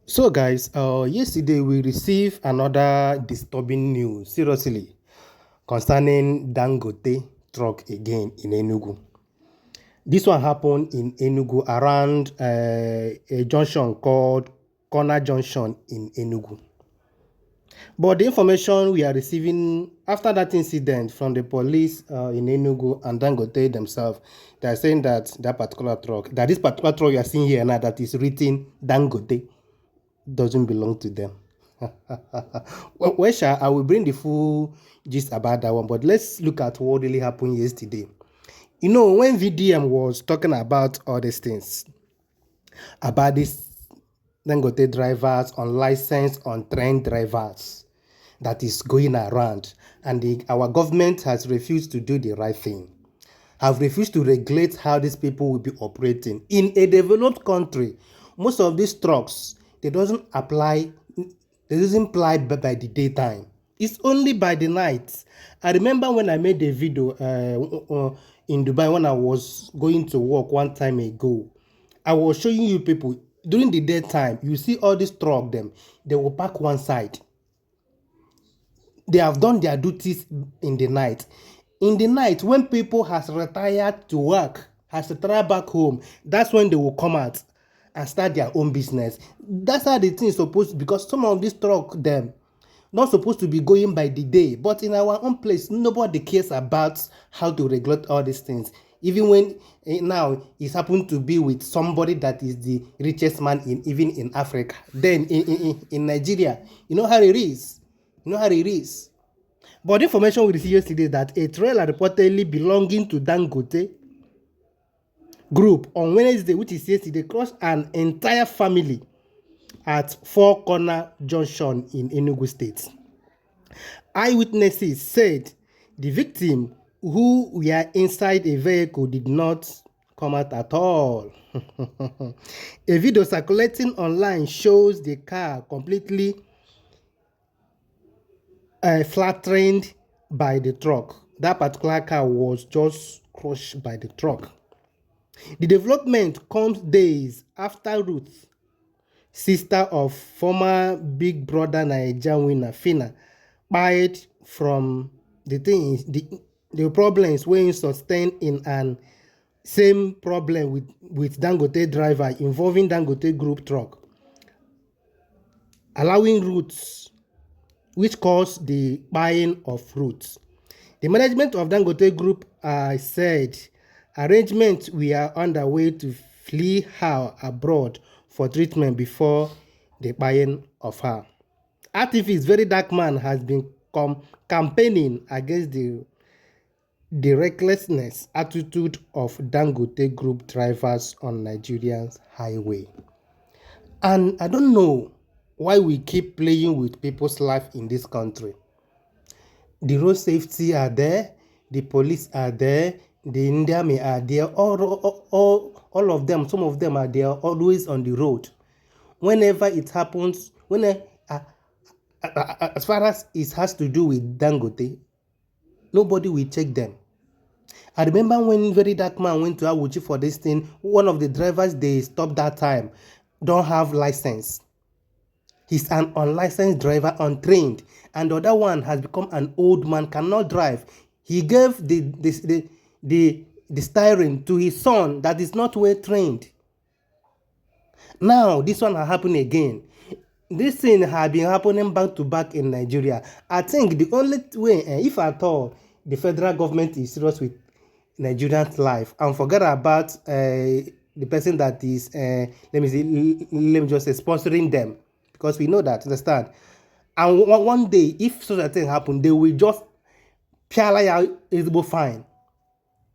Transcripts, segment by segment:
So guys, yesterday we received another disturbing news, seriously, concerning Dangote truck again in Enugu. This one happened in Enugu around a junction called Corner Junction in Enugu. But the information we are receiving after that incident from the police in Enugu and Dangote themselves, they are saying that this particular truck you are seeing here now that is written Dangote, doesn't belong to them. Well, I will bring the full gist about that one, but let's look at what really happened yesterday. You know, when VDM was talking about all these things, about these Dangote drivers, unlicensed, untrained drivers that is going around, and our government has refused to do the right thing, have refused to regulate how these people will be operating. In a developed country, most of these trucks, they doesn't apply by the daytime. It's only by the night. I remember when I made a video in Dubai when I was going to work one time ago. I was showing you people during the daytime. You see all these truck them, they will park one side. They have done their duties in the night. In the night, when people has retired to work, has retired back home, that's when they will come out and start their own business. That's how the thing is supposed to, because some of these truck them not supposed to be going by the day, but in our own place, nobody cares about how to regulate all these things. Even when now it's happened to be with somebody that is the richest man even in Africa. Then in Nigeria, you know how it is. You know how it is. But the information we received yesterday that a trailer reportedly belonging to Dangote Group on Wednesday, which is yesterday, crushed an entire family at Four Corner Junction in Enugu State. Eyewitnesses said the victim, who were inside a vehicle, did not come out at all. A video circulating online shows the car completely flattened by the truck. That particular car was just crushed by the truck. The development comes days after Ruth, sister of former Big Brother Naija winner Fina, died from the things. The problems were sustained in an same problem with Dangote driver involving Dangote Group truck, allowing routes which caused the buying of routes. The management of Dangote Group said arrangements were underway to flee her abroad for treatment before the buying of her. Activist Very Dark Man has been campaigning against the recklessness attitude of Dangote Group drivers on Nigeria's highway. And I don't know why we keep playing with people's life in this country. The road safety are there, the police are there, the Indian Army are there, all of them, some of them are there always on the road. Whenever it happens, as far as it has to do with Dangote, nobody will check them. I remember when Very Dark Man went to Awuchi for this thing, one of the drivers they stopped that time don't have license. He's an unlicensed driver, untrained, and the other one has become an old man, cannot drive. He gave the steering to his son that is not well trained. Now this one has happened again. This thing has been happening back to back in Nigeria. I think the only way, if at all, the federal government is serious with Nigerians' life and forget about the person that is, let me just say, sponsoring them, because we know that, understand. And one day, if such a thing happen, they will just fine.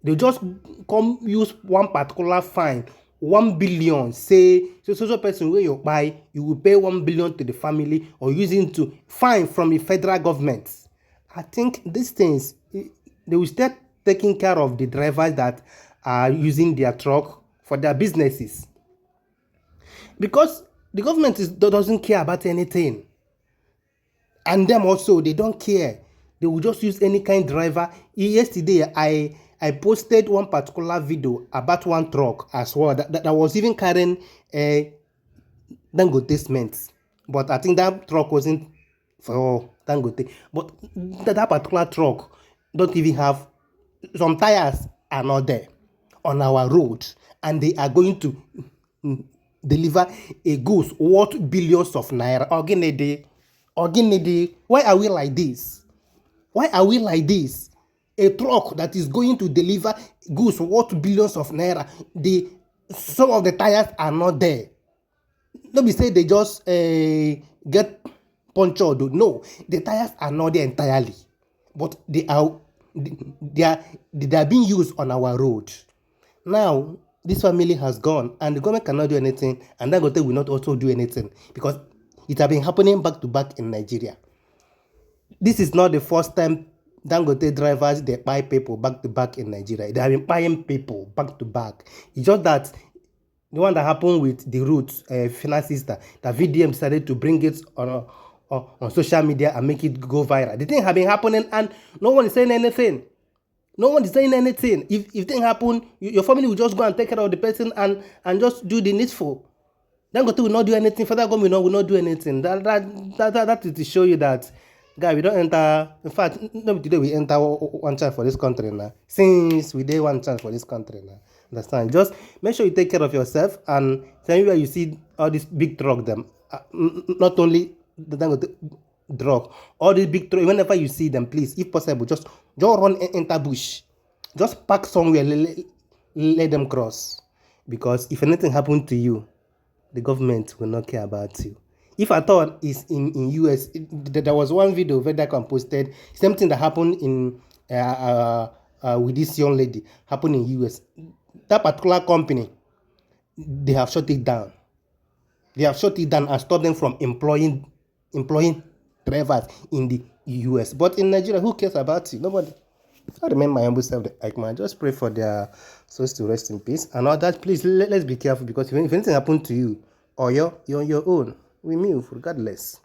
They just come use one particular fine, 1 billion. Say so person where you buy, you will pay 1 billion to the family or using to fine from the federal government. I think these things they will start taking care of the drivers that are using their truck for their businesses, because the government doesn't care about anything, and them also they don't care. They will just use any kind of driver. Yesterday I posted one particular video about one truck as well that was even carrying Dangote cement. But I think that truck wasn't for Dangote. But that particular truck don't even have, some tires are not there on our road, and they are going to deliver a goods worth billions of naira. Oginede, why are we like this? Why are we like this? A truck that is going to deliver goods worth billions of naira, some of the tires are not there. Don't be say they just get punctured. No, the tires are not there entirely, but they are being used on our road. Now this family has gone, and the government cannot do anything, and Dangote will not also do anything because it has been happening back to back in Nigeria. This is not the first time Dangote drivers they buy people back to back in Nigeria. They have been buying people back to back. It's just that the one that happened with the Roots finance sister, that VDM decided to bring it on social media and make it go viral. The thing have been happening and no one is saying anything. No one is saying anything. If thing happen, your family will just go and take care of the person and just do the needful. Dangote will not do anything. Federal government will not do anything. That is to show you that, guy, we don't enter. In fact, no, today we enter one chance for this country now. Since we did one chance for this country now. Understand? Just make sure you take care of yourself, and anywhere you see all these big truck them, not only the Dangote drug, all these big truck, whenever you see them, please, if possible, just run enter bush. Just park somewhere, let them cross. Because if anything happened to you, the government will not care about you. If I thought it's in US, there was one video Vedacom posted, same thing that happened in with this young lady happened in US. That particular company, they have shut it down. They have shut it down and stopped them from employing drivers in the US. But in Nigeria, who cares about it? Nobody. I remember my humble self, I just pray for their souls to rest in peace. And all that, please, let's be careful, because if anything happens to you or you're on your own, we move regardless.